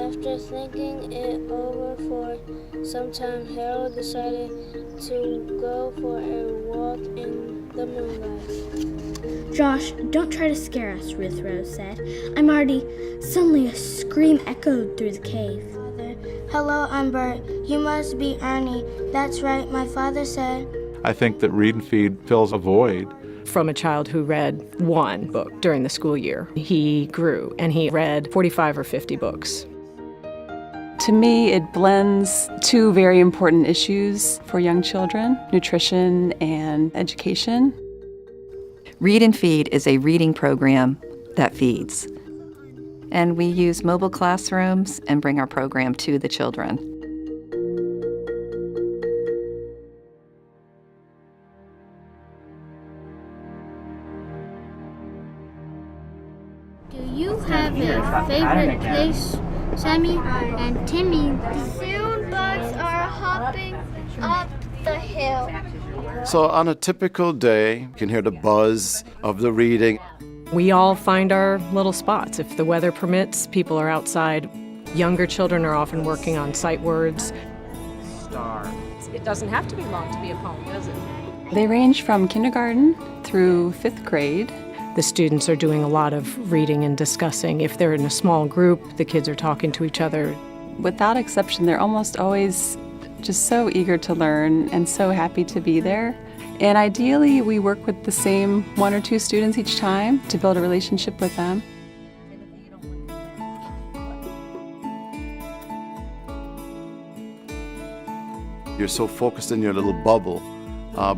After thinking it over for some time, Harold decided to go for a walk in the moonlight. Josh, don't try to scare us, Ruth Rose said. I'm Artie. Suddenly a scream echoed through the cave. Hello, I'm Bert. You must be Ernie. That's right, my father said. I think that Read and Feed fills a void. From a child who read one book during the school year, he grew and he read 45 or 50 books. To me, it blends two very important issues for young children, nutrition and education. Read and Feed is a reading program that feeds. And we use mobile classrooms and bring our program to the children. Do you have a favorite place, Sammy and Timmy? The sound bugs are hopping up the hill. So on a typical day, you can hear the buzz of the reading. We all find our little spots. If the weather permits, people are outside. Younger children are often working on sight words. It doesn't have to be long to be a poem, does it? They range from kindergarten through 5th grade. The students are doing a lot of reading and discussing. If they're in a small group, the kids are talking to each other. Without exception, they're almost always just so eager to learn and so happy to be there. And ideally, we work with the same 1 or 2 students each time to build a relationship with them. You're so focused in your little bubble.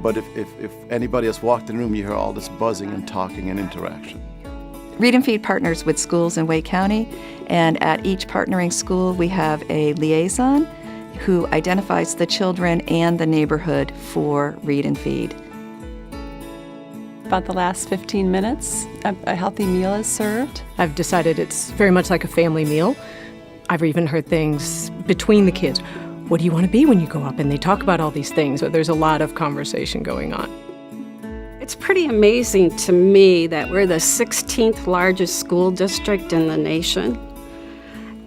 But if anybody has walked in the room, you hear all this buzzing and talking and interaction. Read and Feed partners with schools in Wake County, and at each partnering school we have a liaison who identifies the children and the neighborhood for Read and Feed. About the last 15 minutes, a healthy meal is served. I've decided it's very much like a family meal. I've even heard things between the kids. What do you want to be when you grow up? And they talk about all these things. So there's a lot of conversation going on. It's pretty amazing to me that we're the 16th largest school district in the nation,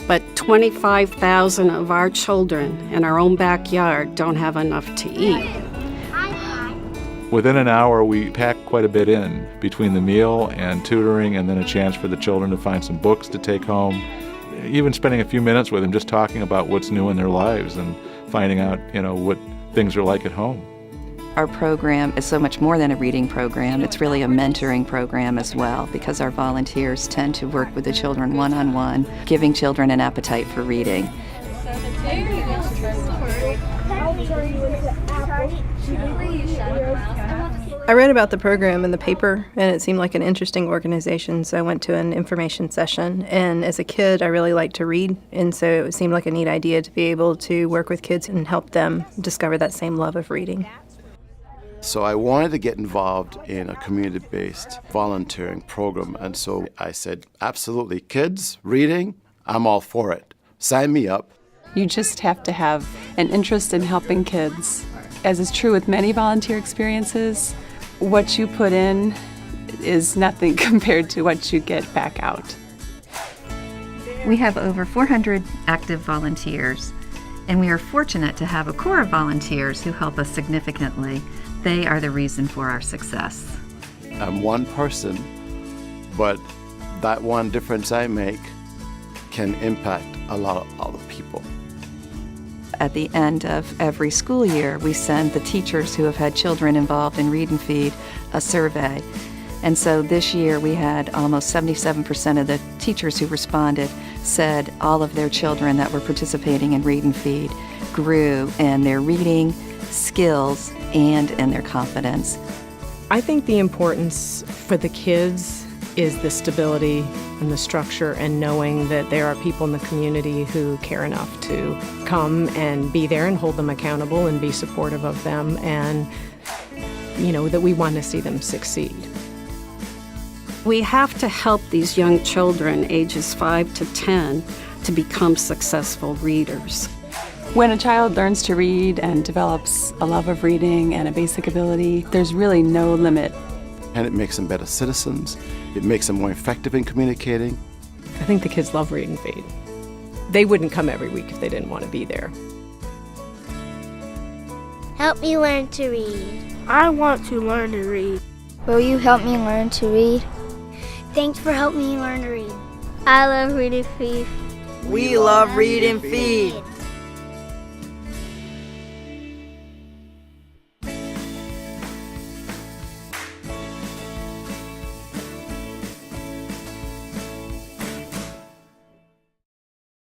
but 25,000 of our children in our own backyard don't have enough to eat. Within an hour, we pack quite a bit in between the meal and tutoring, and then a chance for the children to find some books to take home. Even spending a few minutes with them just talking about what's new in their lives and finding out, what things are like at home. Our program is so much more than a reading program. It's really a mentoring program as well, because our volunteers tend to work with the children one-on-one, giving children an appetite for reading. I read about the program in the paper, and it seemed like an interesting organization, so I went to an information session. And as a kid, I really liked to read, and so it seemed like a neat idea to be able to work with kids and help them discover that same love of reading. So I wanted to get involved in a community-based volunteering program, and so I said, absolutely, kids, reading, I'm all for it. Sign me up. You just have to have an interest in helping kids. As is true with many volunteer experiences, what you put in is nothing compared to what you get back out. We have over 400 active volunteers, and we are fortunate to have a core of volunteers who help us significantly. They are the reason for our success. I'm one person, but that one difference I make can impact a lot of other people. At the end of every school year, we send the teachers who have had children involved in Read and Feed a survey. And so this year we had almost 77% of the teachers who responded said all of their children that were participating in Read and Feed grew in their reading skills and in their confidence. I think the importance for the kids is the stability and the structure and knowing that there are people in the community who care enough to come and be there and hold them accountable and be supportive of them, and that we want to see them succeed. We have to help these young children, ages 5 to 10, to become successful readers. When a child learns to read and develops a love of reading and a basic ability, there's really no limit. And it makes them better citizens. It makes them more effective in communicating. I think the kids love Read and Feed. they wouldn't come every week if they didn't want to be there. Help me learn to read. I want to learn to read. Will you help me learn to read? Thanks for helping me learn to read. I love Read and Feed. We love Read and Feed.